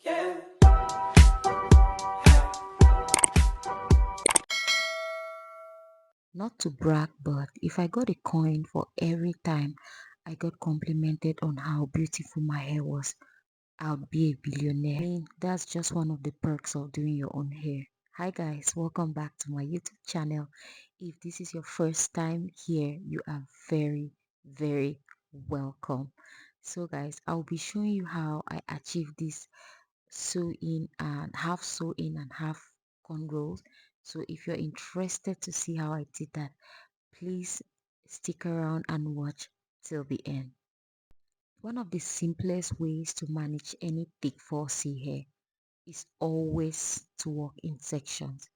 Yeah. Not to brag, but if I got a coin for every time I got complimented on how beautiful my hair was, I would be a billionaire. I mean, that's just one of the perks of doing your own hair. Hi guys, welcome back to my YouTube channel. If this is your first time here, you are very, very welcome. So guys, I'll be showing you how I achieved this sew in and half cornrows. So if you're interested to see how I did that, please stick around and watch till the end. One of the simplest ways to manage any thick 4C hair is always to work in sections.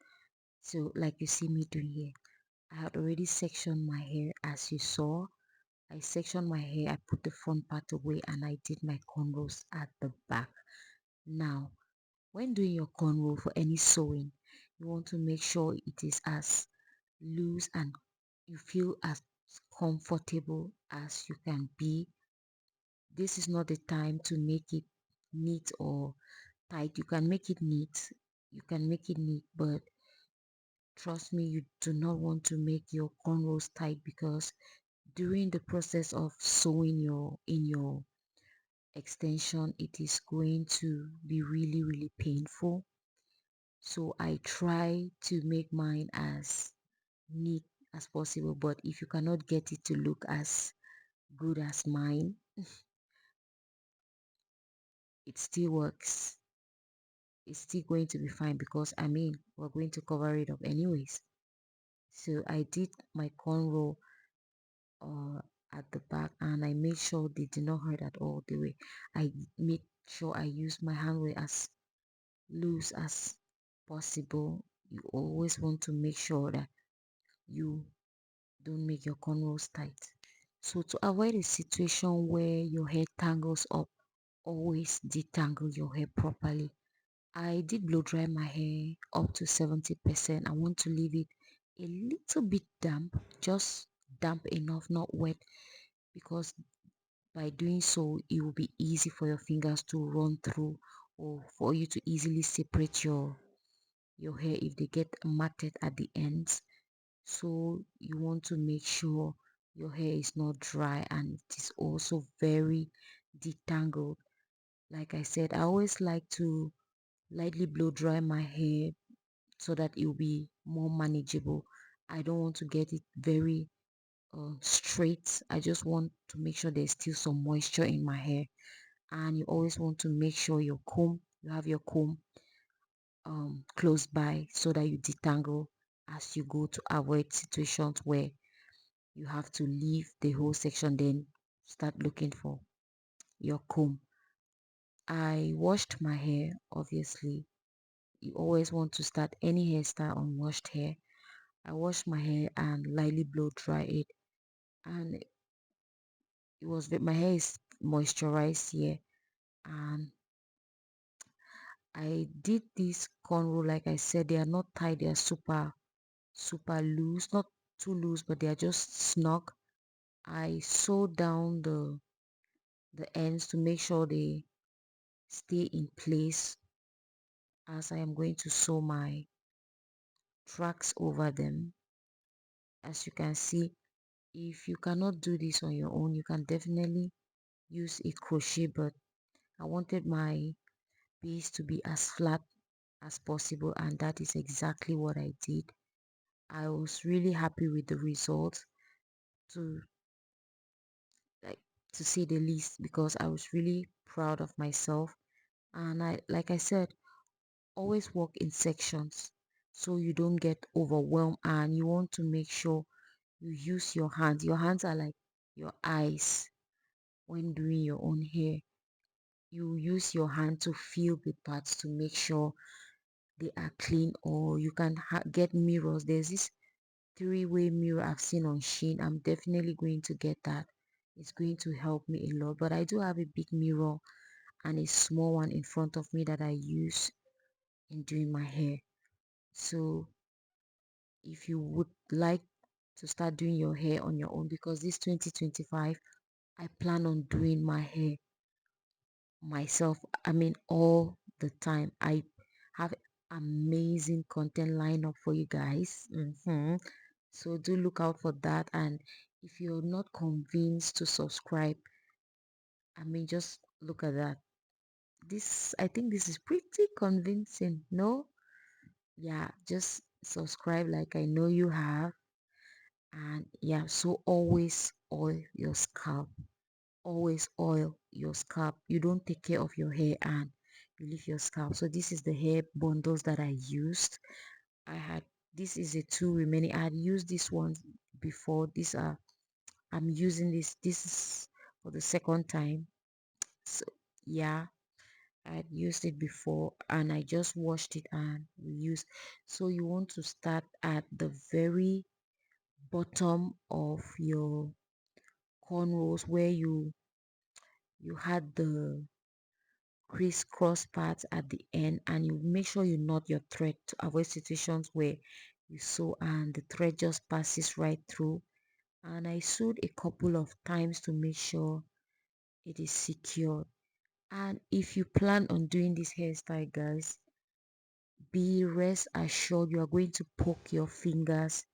So like you see me doing here, I had already sectioned my hair as you saw. I sectioned my hair, I put the front part away and I did my cornrows at the back. Now, when doing your cornrow for any sewing, you want to make sure it is as loose and you feel as comfortable as you can be. This is not the time to make it neat or tight. You can make it neat, but trust me, you do not want to make your cornrows tight because during the process of sewing your extension, it is going to be really painful. So I try to make mine as neat as possible, but if you cannot get it to look as good as mine, it still works. It's still going to be fine because I mean we're going to cover it up anyways. So I did my cornrow uh, at the back and I made sure they did not hurt at all. The way I made sure I used my handway as loose as possible. You always want to make sure that you don't make your cornrows tight. So to avoid a situation where your hair tangles up, always detangle your hair properly. I did blow dry my hair up to 70%. I want to leave it a little bit damp, just damp enough, not wet, because by doing so, it will be easy for your fingers to run through or for you to easily separate your hair if they get matted at the ends. So you want to make sure your hair is not dry and it is also very detangled. Like I said, I always like to lightly blow dry my hair so that it will be more manageable. I don't want to get it very straight. I just want to make sure there's still some moisture in my hair. And you always want to make sure you have your comb close by so that you detangle as you go to avoid situations where you have to leave the whole section then start looking for your comb. I washed my hair, obviously. You always want to start any hairstyle on washed hair. I washed my hair and lightly blow dry it, and my hair is moisturized here. And I did this cornrow, like I said, they are not tight, they are super loose, not too loose, but they are just snug. I sewed down the ends to make sure they stay in place as I am going to sew my tracks over them. As you can see, if you cannot do this on your own, you can definitely use a crochet, but I wanted my piece to be as flat as possible, and that is exactly what I did. I was really happy with the result, to like to say the least, because I was really proud of myself. And I, like I said, always work in sections so you don't get overwhelmed, and you want to make sure you use your hands. Your hands are like your eyes when doing your own hair. You use your hand to feel the parts to make sure they are clean, or you can get mirrors. There's this three-way mirror I've seen on Shein. I'm definitely going to get that. It's going to help me a lot. But I do have a big mirror and a small one in front of me that I use in doing my hair. So if you would like to start doing your hair on your own, because this 2025 I plan on doing my hair myself. I mean all the time. I have amazing content lineup for you guys. So do look out for that. And if you're not convinced to subscribe, just look at that. This, I think this is pretty convincing. No? Yeah, just subscribe like I know you have. And yeah, so always oil your scalp. Always oil your scalp. You don't take care of your hair and you leave your scalp. So this is the hair bundles that I used. I had this is a two remaining. I had used this one before. These are I'm using this is for the second time. So yeah, I had used it before and I just washed it and reused. So you want to start at the very bottom of your cornrows where you had the crisscross parts at the end, and you make sure you knot your thread to avoid situations where you sew and the thread just passes right through. And I sewed a couple of times to make sure it is secured. And if you plan on doing this hairstyle, guys, be rest assured you are going to poke your fingers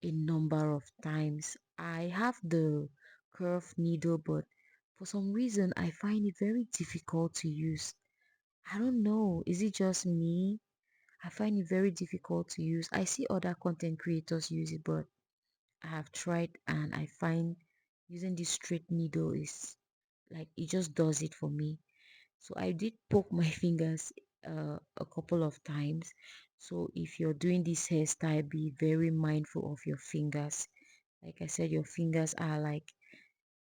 a number of times. I have the curved needle, but for some reason I find it very difficult to use. I don't know, is it just me? I find it very difficult to use. I see other content creators use it, but I have tried and I find using this straight needle is like it just does it for me. So I did poke my fingers a couple of times. So if you're doing this hairstyle, be very mindful of your fingers. Like I said, your fingers are like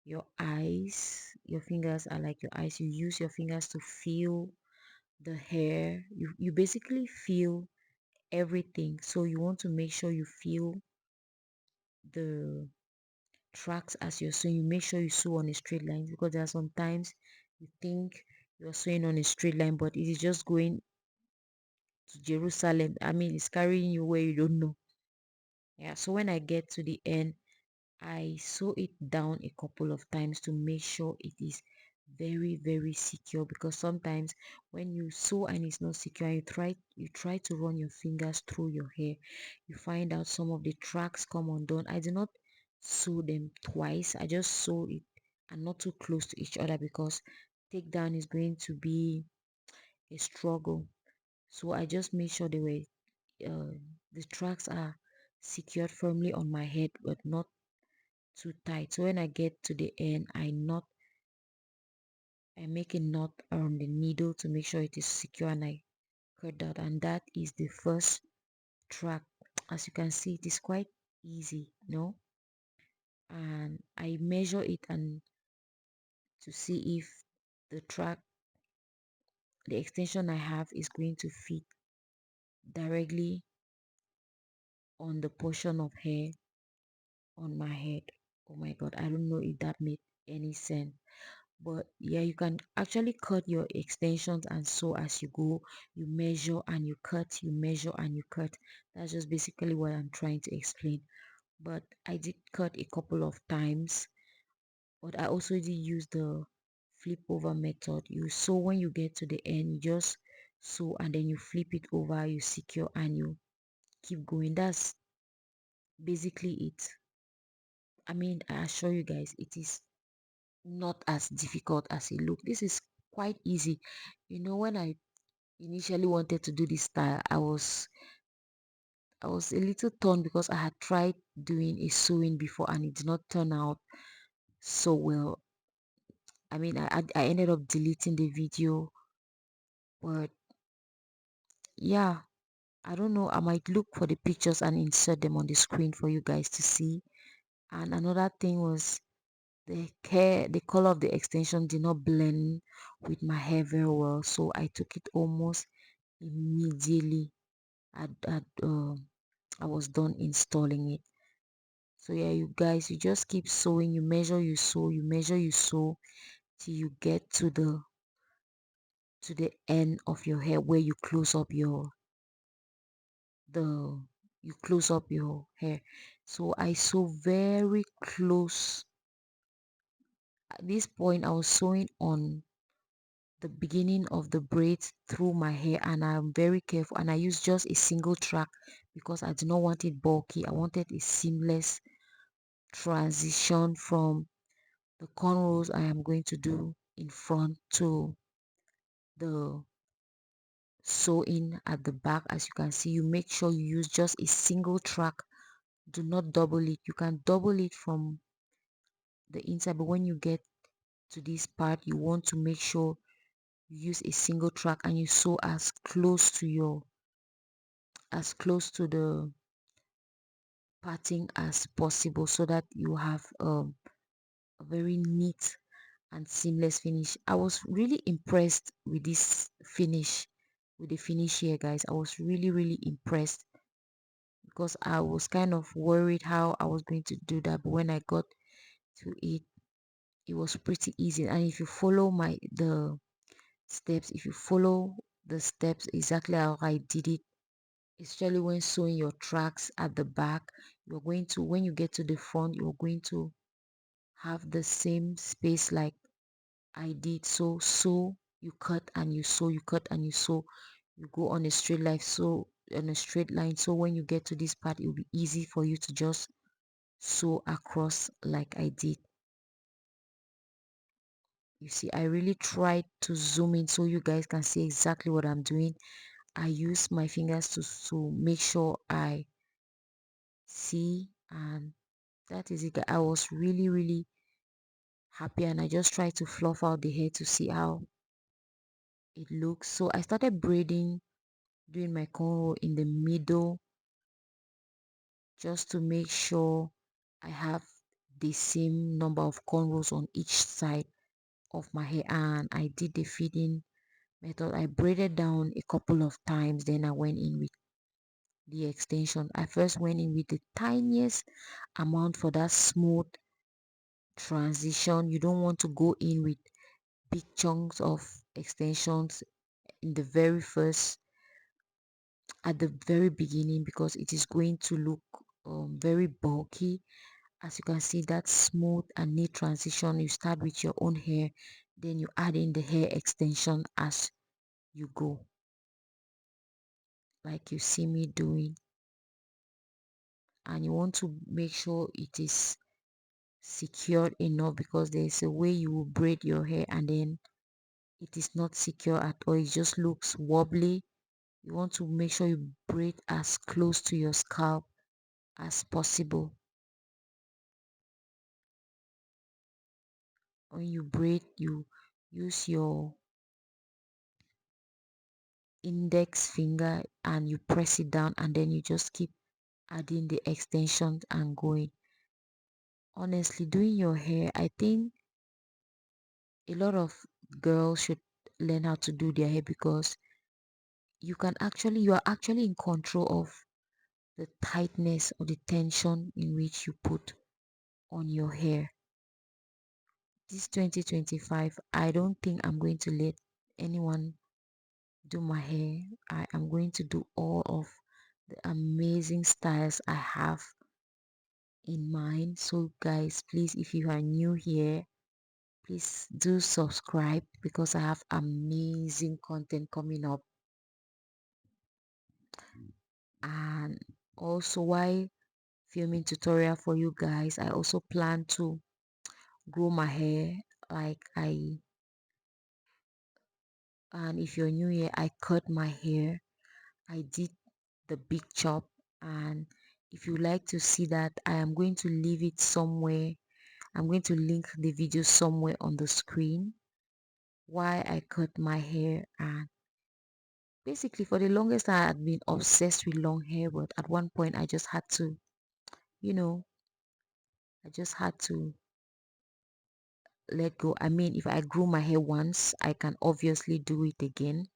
your eyes. Your fingers are like your eyes. You use your fingers to feel the hair. You basically feel everything. So you want to make sure you feel the tracks as you're sewing. You make sure you sew on a straight line because there are sometimes you think you're sewing on a straight line, but it is just going to Jerusalem. It's carrying you where you don't know. Yeah, so when I get to the end, I sew it down a couple of times to make sure it is very very secure, because sometimes when you sew and it's not secure, you try to run your fingers through your hair, you find out some of the tracks come undone. I do not sew them twice. I just sew it and not too close to each other because takedown is going to be a struggle. So I just made sure uh, the tracks are secured firmly on my head but not too tight. So when I get to the end, I make a knot around the needle to make sure it is secure, and I cut that, and that is the first track. As you can see, it is quite easy, no? And I measure it and to see if the track, the extension I have is going to fit directly on the portion of hair on my head. Oh my god, I don't know if that made any sense. But yeah, you can actually cut your extensions and sew as you go. You measure and you cut, you measure and you cut. That's just basically what I'm trying to explain. But I did cut a couple of times, but I also did use the flip over method. You sew when you get to the end, you just sew and then you flip it over, you secure and you keep going. That's basically it. I assure you guys, it is not as difficult as it look. This is quite easy. When I initially wanted to do this style, I was a little torn because I had tried doing a sewing before and it did not turn out so well. I ended up deleting the video, but yeah, I don't know. I might look for the pictures and insert them on the screen for you guys to see. And another thing was the color of the extension did not blend with my hair very well, so I took it almost immediately I was done installing it. So yeah, you guys, you just keep sewing. You measure, you sew, you measure, you sew till you get to the end of your hair where the you close up your hair. So I sew very close. At this point I was sewing on the beginning of the braids through my hair, and I'm very careful, and I use just a single track because I do not want it bulky. I wanted a seamless transition from the cornrows I am going to do in front to the sewing at the back. As you can see, you make sure you use just a single track. Do not double it. You can double it from the inside, but when you get to this part, you want to make sure you use a single track and you sew as close to the parting as possible, so that you have a very neat and seamless finish. I was really impressed with this finish, with the finish here, guys. I was really impressed because I was kind of worried how I was going to do that, but when I got to it, it was pretty easy. And if you follow the steps, if you follow the steps exactly how I did it, especially when sewing your tracks at the back, you're going to, when you get to the front, you're going to have the same space like I did. So you cut and you sew, you cut and you sew, you go on a straight line, so on a straight line, so when you get to this part, it will be easy for you to just sew across like I did. You see, I really tried to zoom in so you guys can see exactly what I'm doing. I use my fingers to make sure I see, and that is it. I was really happy, and I just tried to fluff out the hair to see how it looks. So I started braiding, doing my cornrow in the middle, just to make sure I have the same number of cornrows on each side of my hair. And I did the feeding method. I braided down a couple of times, then I went in with the extension. I first went in with the tiniest amount for that smooth transition. You don't want to go in with big chunks of extensions in the very first, at the very beginning, because it is going to look very bulky. As you can see, that smooth and neat transition, you start with your own hair, then you add in the hair extension as you go, like you see me doing. And you want to make sure it is secured enough, because there is a way you will braid your hair and then it is not secure at all, it just looks wobbly. You want to make sure you braid as close to your scalp as possible. When you braid, you use your index finger and you press it down, and then you just keep adding the extensions and going. Honestly, doing your hair, I think a lot of girls should learn how to do their hair, because you are actually in control of the tightness or the tension in which you put on your hair. This 2025, I don't think I'm going to let anyone do my hair. I am going to do all of the amazing styles I have in mind. So guys, please, if you are new here, please do subscribe, because I have amazing content coming up. And also, while filming tutorial for you guys, I also plan to grow my hair like I and if you're new here, I cut my hair. I did the big chop, and if you like to see that, I am going to leave it somewhere. I'm going to link the video somewhere on the screen why I cut my hair. And basically, for the longest time, I had been obsessed with long hair, but at one point I just had to, you know, I just had to let go. I mean, if I grew my hair once, I can obviously do it again.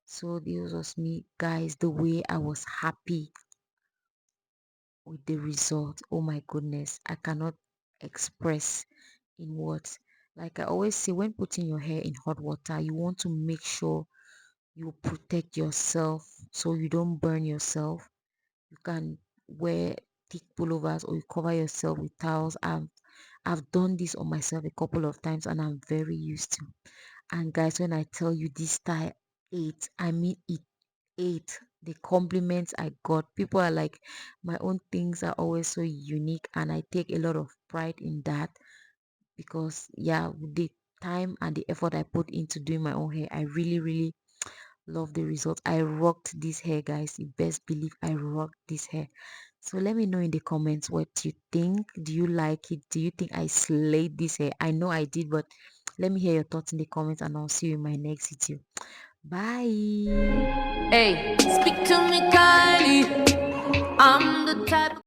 So this was me, guys. The way I was happy with the result, oh my goodness, I cannot express in words. Like I always say, when putting your hair in hot water, you want to make sure you protect yourself so you don't burn yourself. You can wear thick pullovers or you cover yourself with towels. I've done this on myself a couple of times and I'm very used to. And guys, when I tell you this style ate, I mean it ate. The compliments I got, people are like, my own things are always so unique, and I take a lot of pride in that because yeah, the time and the effort I put into doing my own hair, I really, really love the result. I rocked this hair, guys. You best believe I rocked this hair. So let me know in the comments what you think. Do you like it? Do you think I slayed this hair? I know I did, but let me hear your thoughts in the comments, and I'll see you in my next video. Bye. Hey, speak to me kindly. I'm the type